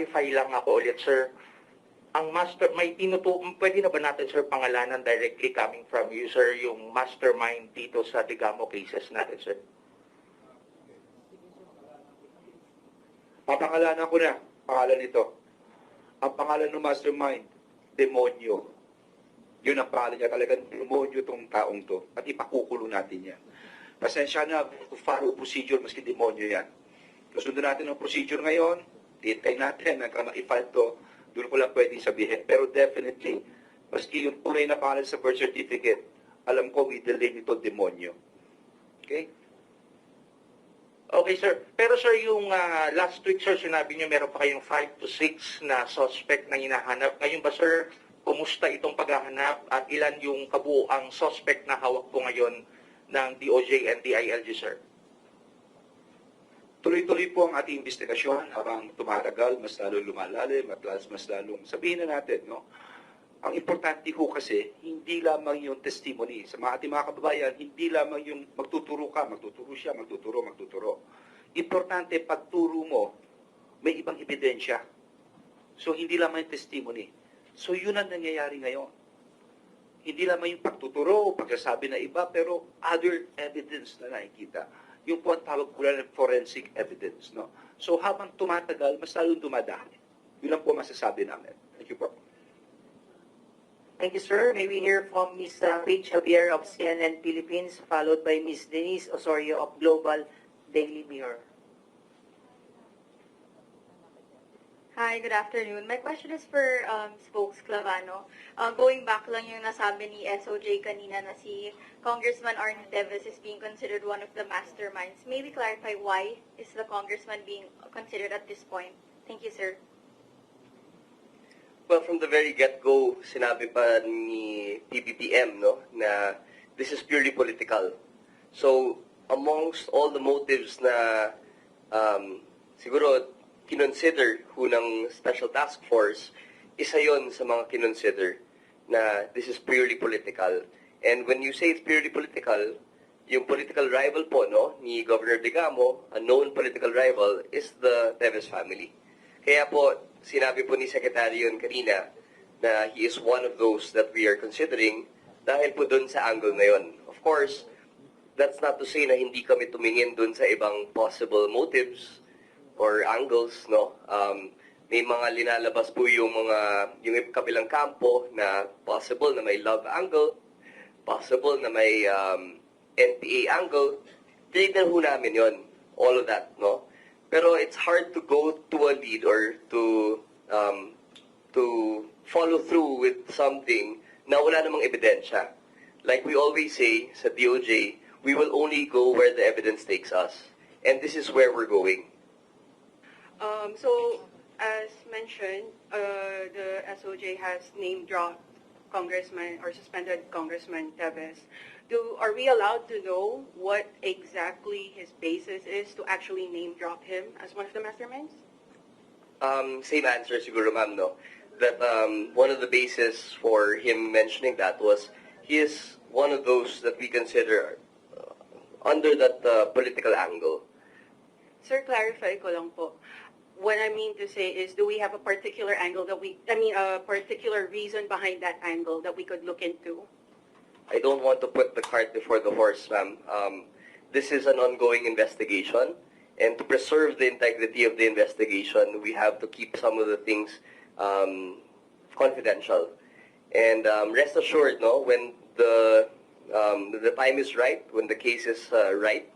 ma-clarify lang ako ulit, sir. Ang pwede na ba natin, sir, pangalanan directly coming from you, sir, yung mastermind dito sa Degamo cases natin, sir? Papangalanan ko na, pangalan nito. Ang pangalan ng mastermind, Demonyo. Yun ang pangalan niya, talagang demonyo tong taong to. At ipakukulong natin yan. Pasensya na, to follow procedure, maski demonyo yan. Susundin natin ang procedure ngayon, hintay natin, hanggang ma-file to, doon ko lang pwedeng sabihin. Pero definitely, maski yung tunay na pangalan sa birth certificate, alam ko, we delay nito demonyo. Okay? Okay, sir. Pero, sir, yung last week, sir, sinabi niyo meron pa kayong 5 to 6 na suspect na hinahanap. Ngayon ba, sir, kumusta itong paghahanap at ilan yung kabuuang suspect na hawak po ngayon ng DOJ and DILG, sir? Tuloy-tuloy po ang ating investigasyon habang tumatagal, mas lalong lumalalim at mas lalong sabihin na natin, no? Ang importante ho kasi, hindi lamang yung testimony. Sa mga ating mga kababayan, hindi lamang yung magtuturo ka, magtuturo siya, magtuturo. Importante, pagturo mo, may ibang ebidensya. So, hindi lamang yung testimony. So, yun ang nangyayari ngayon. Hindi lamang yung pagtuturo, pagsasabi na iba, pero other evidence na nakikita. Yung po ang tawag ko ng forensic evidence. No? So, habang tumatagal, mas lalong dumadami. Yun lang po masasabi namin. Thank you po. Thank you, sir. May we hear from Ms. Paige Javier of CNN Philippines, followed by Ms. Denise Osorio of Global Daily Mirror. Hi, good afternoon. My question is for Spokes Clavano. Going back lang yung nasabi ni SOJ kanina na si Congressman Arnie Teves is being considered one of the masterminds. May we clarify why is the congressman being considered at this point? Thank you, sir. Well, from the very get-go, sinabi pa ni PBBM, no, na this is purely political. So, amongst all the motives na siguro kinonsider ng Special Task Force, isa yon sa mga kinonsider na this is purely political. And when you say it's purely political, yung political rival po, no, ni Governor Degamo, a known political rival, is the Teves family. Kaya po, sinabi po ni Secretary yun kanina na he is one of those that we are considering dahil po dun sa angle na yun. Of course, that's not to say na hindi kami tumingin dun sa ibang possible motives or angles, no? May mga linalabas po yung kabilang kampo na possible na may love angle, possible na may NPA angle. Tinignan ho namin yun, all of that, no? Pero it's hard to go to a lead or to follow through with something na wala namang ebidensya. Like we always say sa DOJ, we will only go where the evidence takes us. And this is where we're going. So, as mentioned, the SOJ has name-dropped Congressman or suspended Congressman Teves. Are we allowed to know what exactly his basis is to actually name-drop him as one of the masterminds? Same answer siguro, ma'am, no? That one of the basis for him mentioning that was he is one of those that we consider under that political angle. Sir, clarify ko lang po. What I mean to say is, do we have a particular angle that a particular reason behind that angle that we could look into? I don't want to put the cart before the horse, ma'am. This is an ongoing investigation, and to preserve the integrity of the investigation, we have to keep some of the things confidential. And rest assured, no, when the time is right, when the case is right,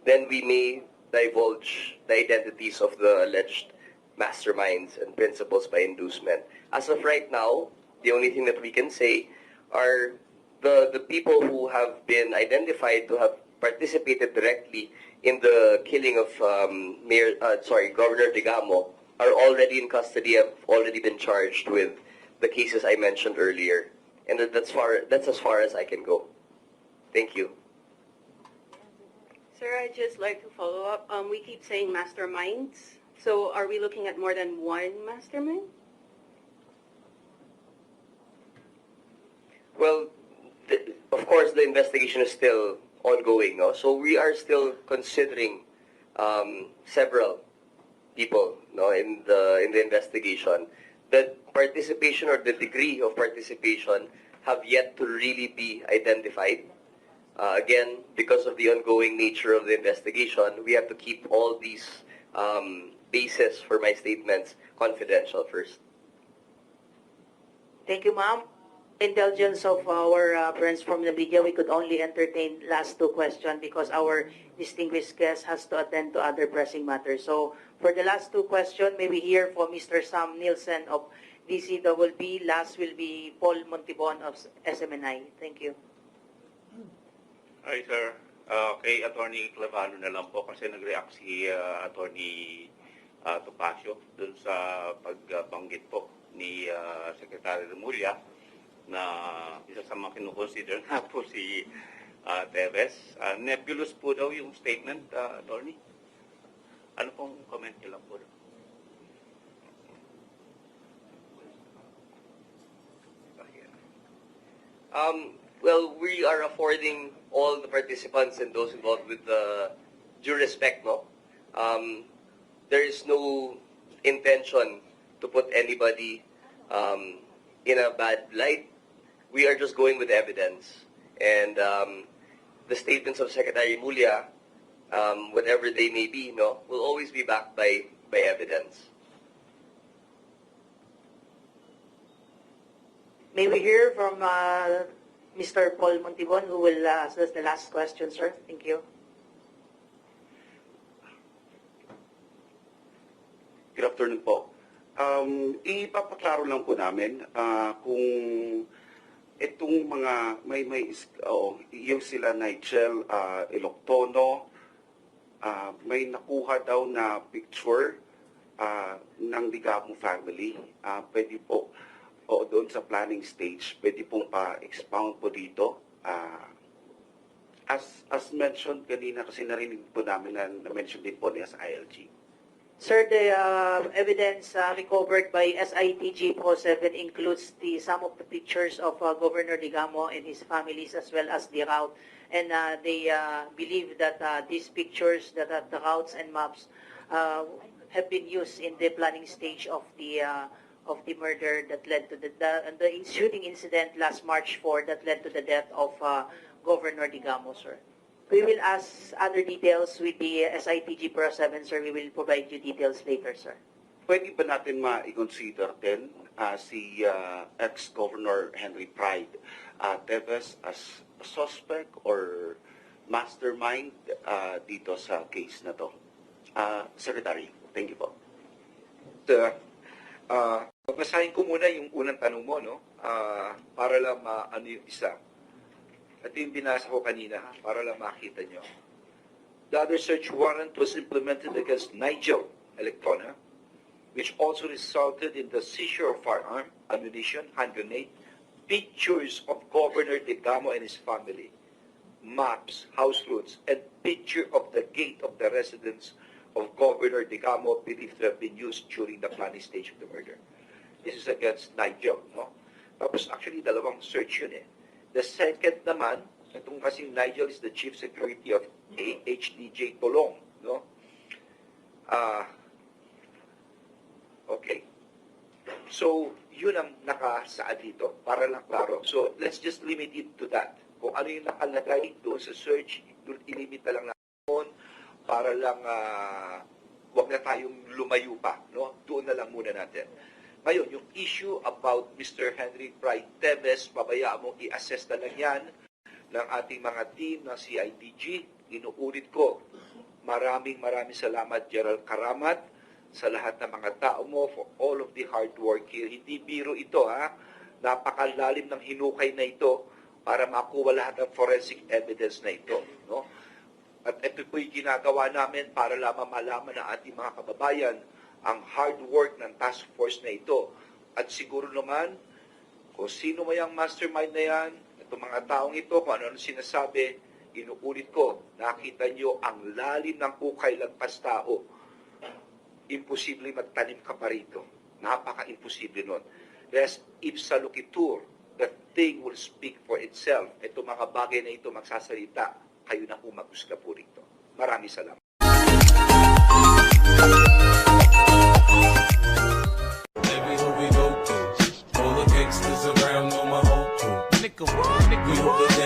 then we may divulge the identities of the alleged masterminds and principals by inducement. As of right now, the only thing that we can say are the people who have been identified to have participated directly in the killing of Governor Degamo are already in custody, have already been charged with the cases I mentioned earlier. And that's as far as I can go. Thank you. Sir, I'd just like to follow up. We keep saying masterminds. So are we looking at more than one mastermind? Well, of course, the investigation is still ongoing, no? So we are still considering several people, no, in the investigation. The participation or the degree of participation have yet to really be identified. Again, because of the ongoing nature of the investigation, we have to keep all these bases for my statements confidential first. Thank you, ma'am. Intelligence of our friends from the media, we could only entertain last two questions because our distinguished guest has to attend to other pressing matters. So for the last two questions, may we hear from Mr. Sam Nielsen of DCWB. Last will be Paul Montibon of SMNI. Thank you. Hi, sir. Kay Attorney Clavano na lang po kasi nag-react si Attorney Topacio dun sa pagbanggit po ni Secretary Remulla na isa sa mga kinukonsider nga po si Teves. Nebulous po daw yung statement, Attorney. Ano pong comment niyo lang po? Well, we are affording all the participants and those involved with due respect, no? There is no intention to put anybody in a bad light. We are just going with evidence. And the statements of Secretary Remulla, whatever they may be, no, will always be backed by evidence. May we hear from Mr. Paul Montibon, who will ask us the last question, sir. Thank you. Good afternoon po. Ipapaklaro lang po namin kung itong mga yung sila Nigel Iloctono, may nakuha daw na picture ng Degamo family. Pwede po doon sa planning stage, pwede pong pa-expound po dito. As mentioned kanina, kasi narinig po namin na mention din po niya sa ILG. Sir, the evidence recovered by SITG Pro 7 includes some of the pictures of Governor Degamo and his families as well as the route. And they believe that these pictures, that the routes and maps have been used in the planning stage of the murder that led to the shooting incident last March 4 that led to the death of Governor Degamo, sir. We will ask other details with the SITG Pro 7, sir. We will provide you details later, sir. Pwede ba natin ma-consider din si ex-Governor Henry Pride Teves as a suspect or mastermind dito sa case na to? Secretary, thank you po. Babasahin ko muna yung unang tanong mo, no? Para lang maano yung isa. Ito yung binasa ko kanina, para lang makita nyo. The other search warrant was implemented against Nigel Electrona, which also resulted in the seizure of firearm, ammunition, hand grenade, pictures of Governor Degamo and his family, maps, house routes, and picture of the gate of the residence of Governor Degamo believed to have been used during the planning stage of the murder. This is against Nigel, no? Tapos actually, dalawang search yun eh. The second naman, itong kasing Nigel is the Chief Security of HDJ Tolong, no? Okay. So, yun ang nakasaad dito, para lang klaro. So, let's just limit it to that. Kung ano yung nakalagay doon sa search, ilimit na lang natin para lang wag na tayong lumayo pa, no? Doon na lang muna natin. Ngayon, yung issue about Mr. Henry Pride Teves, pabayaan mong i-assess na lang yan ng ating mga team ng CIDG. Inuulit ko, maraming salamat, Gerald Karamat, sa lahat ng mga tao mo for all of the hard work here. Hindi biro ito, ha? Napakalalim ng hinukay na ito para makuha lahat ng forensic evidence na ito, no? At ito po'y ginagawa namin para lamang malaman ng ating mga kababayan ang hard work ng task force na ito. At siguro naman, kung sino may ang mastermind na yan, itong mga taong ito, kung ano sinasabi, inuulit ko, nakita nyo ang lalim ng hukay lagpas tao. Imposible magtanim ka pa rito. Napaka-imposible nun. Yes, ipsa loquitur, the thing will speak for itself. Ito mga bagay na ito magsasalita, kayo na humagusga po rito. Maraming salamat. make 'em.